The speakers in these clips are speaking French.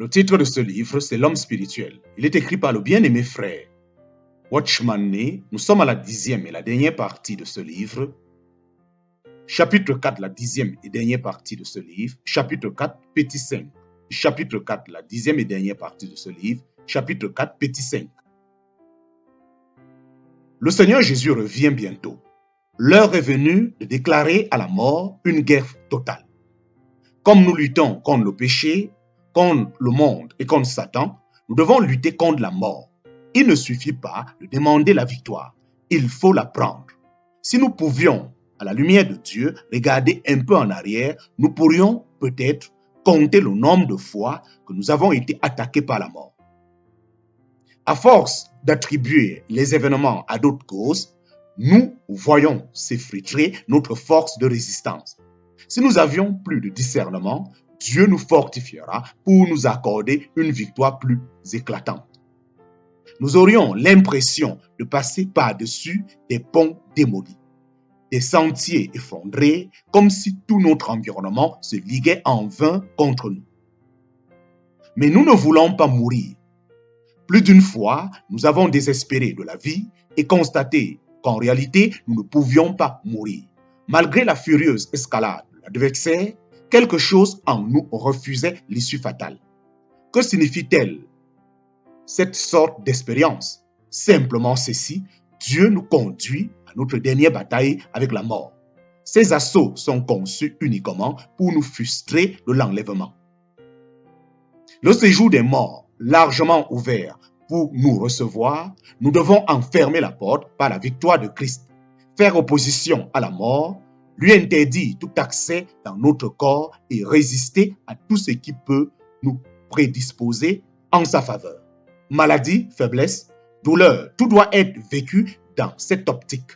Le titre de ce livre, c'est L'homme spirituel. Il est écrit par le bien-aimé frère Watchman Nee. Nous sommes à la 10e et la dernière partie de ce livre. Chapitre 4, la 10e et dernière partie de ce livre. Chapitre 4, petit 5. Chapitre 4, la 10e et dernière partie de ce livre. Chapitre 4, petit 5. Le Seigneur Jésus revient bientôt. L'heure est venue de déclarer à la mort une guerre totale. Comme nous luttons contre le péché, contre le monde et contre Satan, nous devons lutter contre la mort. Il ne suffit pas de demander la victoire, il faut la prendre. Si nous pouvions, à la lumière de Dieu, regarder un peu en arrière, nous pourrions peut-être compter le nombre de fois que nous avons été attaqués par la mort. À force d'attribuer les événements à d'autres causes, nous voyons s'effriter notre force de résistance. Si nous avions plus de discernement, Dieu nous fortifiera pour nous accorder une victoire plus éclatante. Nous aurions l'impression de passer par-dessus des ponts démolis, des sentiers effondrés, comme si tout notre environnement se liguait en vain contre nous. Mais nous ne voulons pas mourir. Plus d'une fois, nous avons désespéré de la vie et constaté qu'en réalité, nous ne pouvions pas mourir. Malgré la furieuse escalade de l'adversaire, quelque chose en nous refusait l'issue fatale. Que signifie-t-elle cette sorte d'expérience? Simplement ceci, Dieu nous conduit à notre dernière bataille avec la mort. Ces assauts sont conçus uniquement pour nous frustrer de l'enlèvement. Le séjour des morts, largement ouvert pour nous recevoir, nous devons enfermer la porte par la victoire de Christ, faire opposition à la mort, lui interdire tout accès dans notre corps et résister à tout ce qui peut nous prédisposer en sa faveur. Maladie, faiblesse, douleur, tout doit être vécu dans cette optique.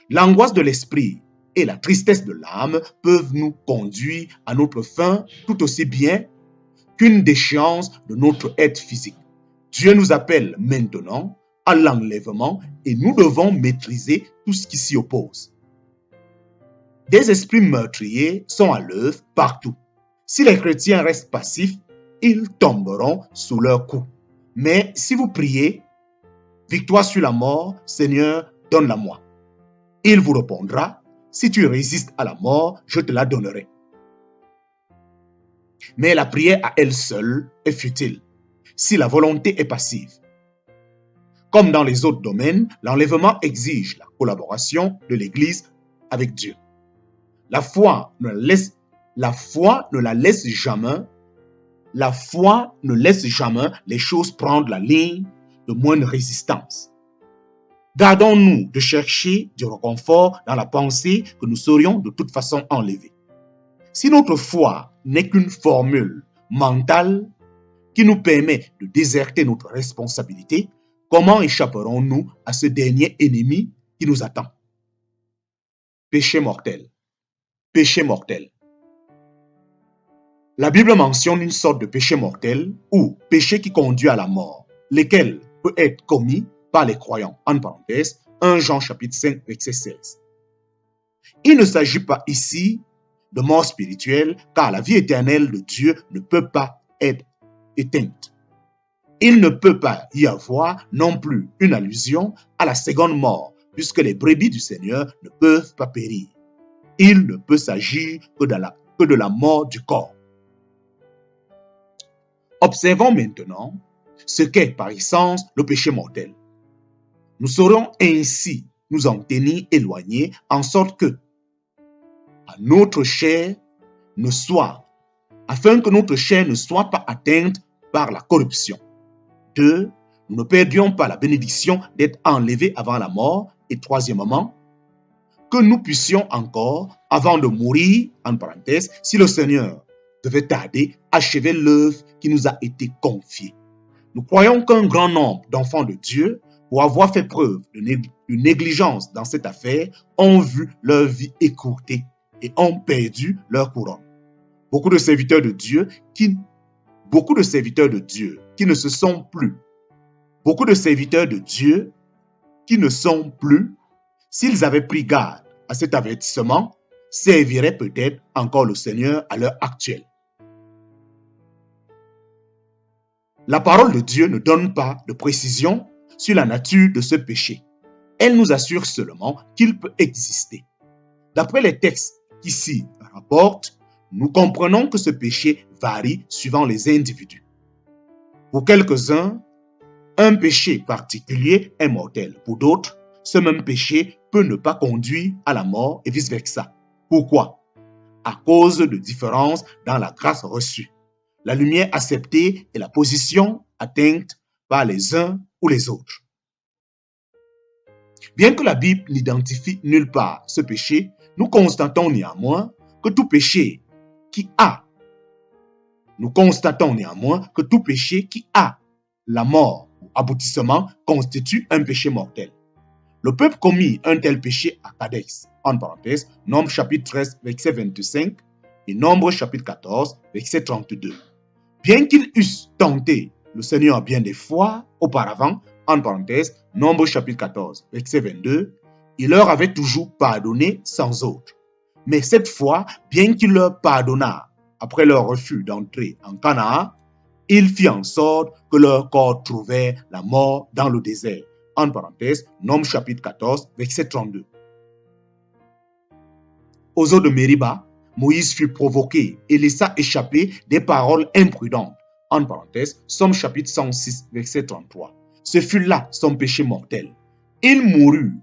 L'angoisse de l'esprit et la tristesse de l'âme peuvent nous conduire à notre fin tout aussi bien qu'une déchéance de notre être physique. Dieu nous appelle maintenant à l'enlèvement et nous devons maîtriser tout ce qui s'y oppose. Des esprits meurtriers sont à l'œuvre partout. Si les chrétiens restent passifs, ils tomberont sous leur coup. Mais si vous priez, victoire sur la mort, Seigneur, donne-la-moi. Il vous répondra, si tu résistes à la mort, je te la donnerai. Mais la prière à elle seule est futile, si la volonté est passive. Comme dans les autres domaines, l'enlèvement exige la collaboration de l'Église avec Dieu. La foi ne laisse jamais les choses prendre la ligne de moindre résistance. Gardons-nous de chercher du réconfort dans la pensée que nous serions de toute façon enlevés. Si notre foi n'est qu'une formule mentale qui nous permet de déserter notre responsabilité, comment échapperons-nous à ce dernier ennemi qui nous attend? Péché mortel. Péché mortel. La Bible mentionne une sorte de péché mortel ou péché qui conduit à la mort, lequel peut être commis par les croyants. En parenthèse, 1 Jean chapitre 5, verset 16. Il ne s'agit pas ici de mort spirituelle, car la vie éternelle de Dieu ne peut pas être éteinte. Il ne peut pas y avoir non plus une allusion à la seconde mort, puisque les brebis du Seigneur ne peuvent pas périr. Il ne peut s'agir que de la mort du corps. Observons maintenant ce qu'est par essence le péché mortel. Nous saurons ainsi nous en tenir éloignés en sorte que afin que notre chair ne soit pas atteinte par la corruption. 2. Nous ne perdions pas la bénédiction d'être enlevés avant la mort. Et troisièmement, que nous puissions encore, avant de mourir, en parenthèse, si le Seigneur devait tarder, achever l'œuvre qui nous a été confiée. Nous croyons qu'un grand nombre d'enfants de Dieu, pour avoir fait preuve de négligence dans cette affaire, ont vu leur vie écourtée et ont perdu leur couronne. Beaucoup de serviteurs de Dieu qui ne sont plus, s'ils avaient pris garde à cet avertissement, serviraient peut-être encore le Seigneur à l'heure actuelle. La parole de Dieu ne donne pas de précision sur la nature de ce péché. Elle nous assure seulement qu'il peut exister. D'après les textes qui s'y rapportent, nous comprenons que ce péché varie suivant les individus. Pour quelques-uns, un péché particulier est mortel. Pour d'autres, ce même péché peut ne pas conduire à la mort et vice-versa. Pourquoi? À cause de différences dans la grâce reçue, la lumière acceptée et la position atteinte par les uns ou les autres. Bien que la Bible n'identifie nulle part ce péché, nous constatons néanmoins que tout péché qui a la mort ou aboutissement constitue un péché mortel. Le peuple commit un tel péché à Kadesh, en parenthèse, Nombre chapitre 13, verset 25 et Nombre chapitre 14, verset 32. Bien qu'ils eussent tenté le Seigneur bien des fois auparavant, en parenthèse, Nombre chapitre 14, verset 22, il leur avait toujours pardonné sans autre. Mais cette fois, bien qu'il leur pardonna après leur refus d'entrer en Canaan, il fit en sorte que leur corps trouvait la mort dans le désert. En parenthèse, Nombre chapitre 14, verset 32. Aux eaux de Mériba, Moïse fut provoqué et laissa échapper des paroles imprudentes. En parenthèse, Somme chapitre 106, verset 33. Ce fut là son péché mortel. Il mourut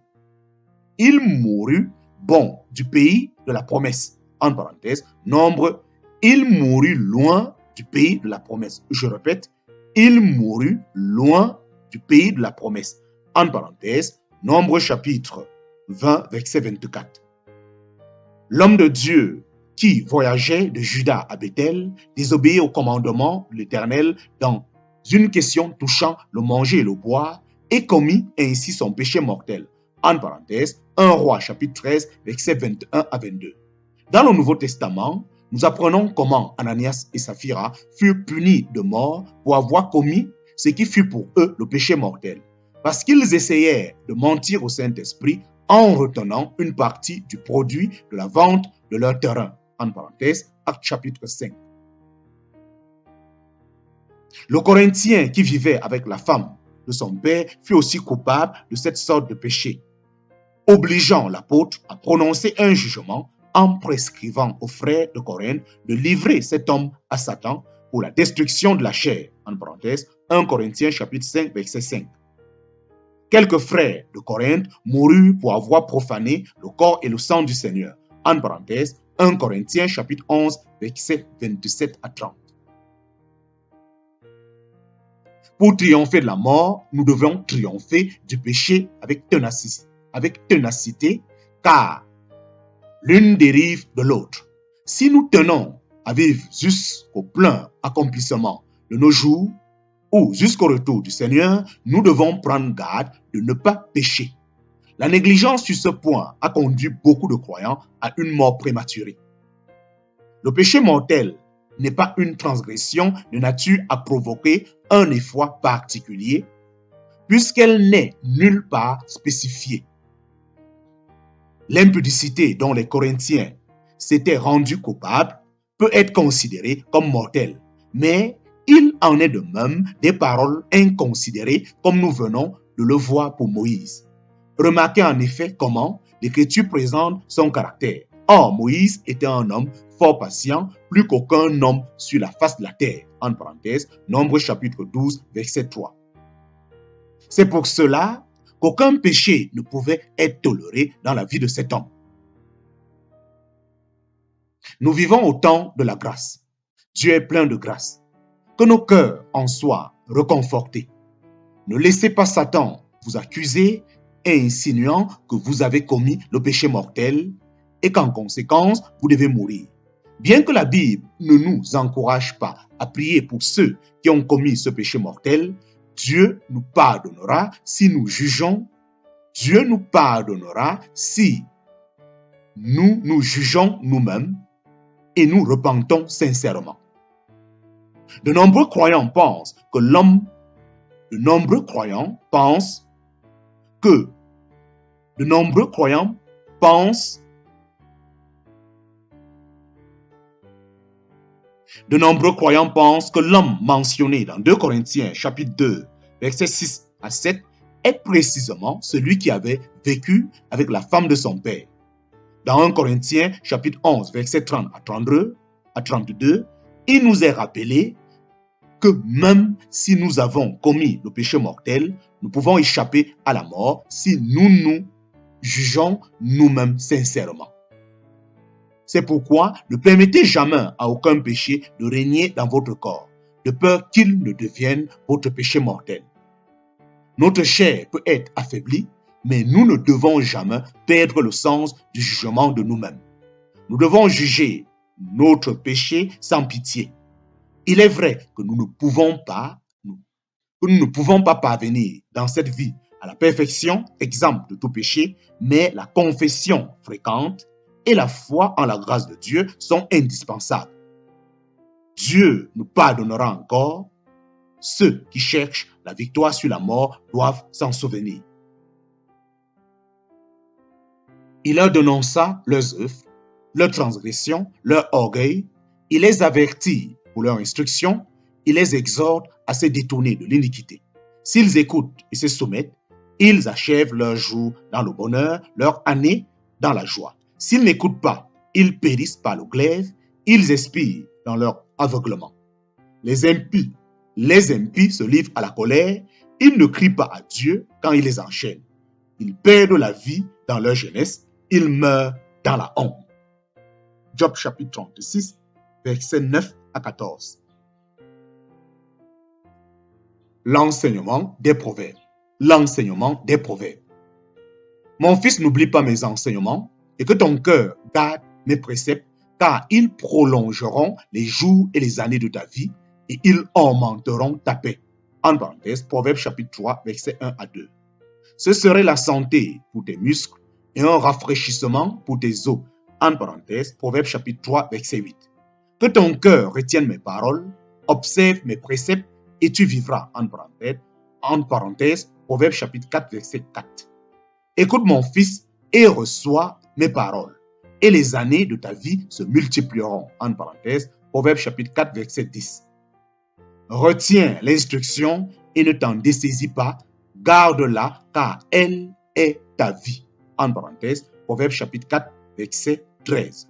bon du pays de la promesse. En parenthèse, Nombre, il mourut loin du pays de la promesse. Je répète, il mourut loin du pays de la promesse. En parenthèse, Nombre chapitre 20, verset 24. L'homme de Dieu qui voyageait de Juda à Bethel désobéit au commandement de l'Éternel dans une question touchant le manger et le boire et commit ainsi son péché mortel. En parenthèse, 1 Roi chapitre 13, versets 21 à 22. Dans le Nouveau Testament, nous apprenons comment Ananias et Saphira furent punis de mort pour avoir commis ce qui fut pour eux le péché mortel, parce qu'ils essayèrent de mentir au Saint-Esprit en retenant une partie du produit de la vente de leur terrain. En parenthèse, Actes chapitre 5. Le Corinthien qui vivait avec la femme de son père fut aussi coupable de cette sorte de péché, obligeant l'apôtre à prononcer un jugement en prescrivant aux frères de Corinthe de livrer cet homme à Satan pour la destruction de la chair. En parenthèse, 1 Corinthiens chapitre 5, verset 5. Quelques frères de Corinthe moururent pour avoir profané le corps et le sang du Seigneur. En parenthèse, 1 Corinthiens chapitre 11, versets 27 à 30. Pour triompher de la mort, nous devons triompher du péché avec ténacité, car l'une dérive de l'autre. Si nous tenons à vivre jusqu'au plein accomplissement de nos jours, ou jusqu'au retour du Seigneur, nous devons prendre garde de ne pas pécher. La négligence sur ce point a conduit beaucoup de croyants à une mort prématurée. Le péché mortel n'est pas une transgression de nature à provoquer un effroi particulier, puisqu'elle n'est nulle part spécifiée. L'impudicité dont les Corinthiens s'étaient rendus coupables peut être considérée comme mortelle, mais il en est de même des paroles inconsidérées comme nous venons de le voir pour Moïse. Remarquez en effet comment l'Écriture présente son caractère. Or, Moïse était un homme fort patient, plus qu'aucun homme sur la face de la terre. En parenthèse, Nombre chapitre 12, verset 3. C'est pour cela qu'aucun péché ne pouvait être toléré dans la vie de cet homme. Nous vivons au temps de la grâce. Dieu est plein de grâce. Que nos cœurs en soient reconfortés. Ne laissez pas Satan vous accuser et insinuant que vous avez commis le péché mortel et qu'en conséquence, vous devez mourir. Bien que la Bible ne nous encourage pas à prier pour ceux qui ont commis ce péché mortel, Dieu nous pardonnera si nous jugeons. Dieu nous pardonnera si nous nous jugeons nous-mêmes et nous repentons sincèrement. De nombreux croyants pensent que De nombreux croyants pensent que l'homme mentionné dans 2 Corinthiens chapitre 2, versets 6 à 7 est précisément celui qui avait vécu avec la femme de son père. Dans 1 Corinthiens chapitre 11, versets 30 à 32, il nous est rappelé que même si nous avons commis le péché mortel, nous pouvons échapper à la mort si nous nous jugeons nous-mêmes sincèrement. C'est pourquoi ne permettez jamais à aucun péché de régner dans votre corps, de peur qu'il ne devienne votre péché mortel. Notre chair peut être affaiblie, mais nous ne devons jamais perdre le sens du jugement de nous-mêmes. Nous devons juger notre péché sans pitié. Il est vrai que nous ne pouvons pas parvenir dans cette vie à la perfection, exempte de tout péché, mais la confession fréquente et la foi en la grâce de Dieu sont indispensables. Dieu nous pardonnera encore. Ceux qui cherchent la victoire sur la mort doivent s'en souvenir. Il leur dénonça leurs œuvres, leurs transgressions, leur orgueil. Il les avertit pour leur instruction. Il les exhorte à se détourner de l'iniquité. S'ils écoutent et se soumettent, ils achèvent leur jour dans le bonheur, leur année dans la joie. S'ils n'écoutent pas, ils périssent par le glaive, ils expirent dans leur aveuglement. Les impies se livrent à la colère, ils ne crient pas à Dieu quand il les enchaîne. Ils perdent la vie dans leur jeunesse, ils meurent dans la honte. Job chapitre 36, versets 9 à 14. L'enseignement des proverbes. L'enseignement des proverbes. Mon fils, n'oublie pas mes enseignements et que ton cœur garde mes préceptes, car ils prolongeront les jours et les années de ta vie et ils augmenteront ta paix. En parenthèse, Proverbe chapitre 3, versets 1 à 2. Ce serait la santé pour tes muscles et un rafraîchissement pour tes os. En parenthèse, Proverbe chapitre 3, verset 8. Que ton cœur retienne mes paroles, observe mes préceptes et tu vivras. En parenthèse, Proverbe chapitre 4, verset 4. Écoute mon fils et reçois mes paroles, et les années de ta vie se multiplieront. En parenthèse, Proverbe chapitre 4, verset 10. Retiens l'instruction et ne t'en dessaisis pas, garde-la car elle est ta vie. En parenthèse, Proverbe chapitre 4, verset 13.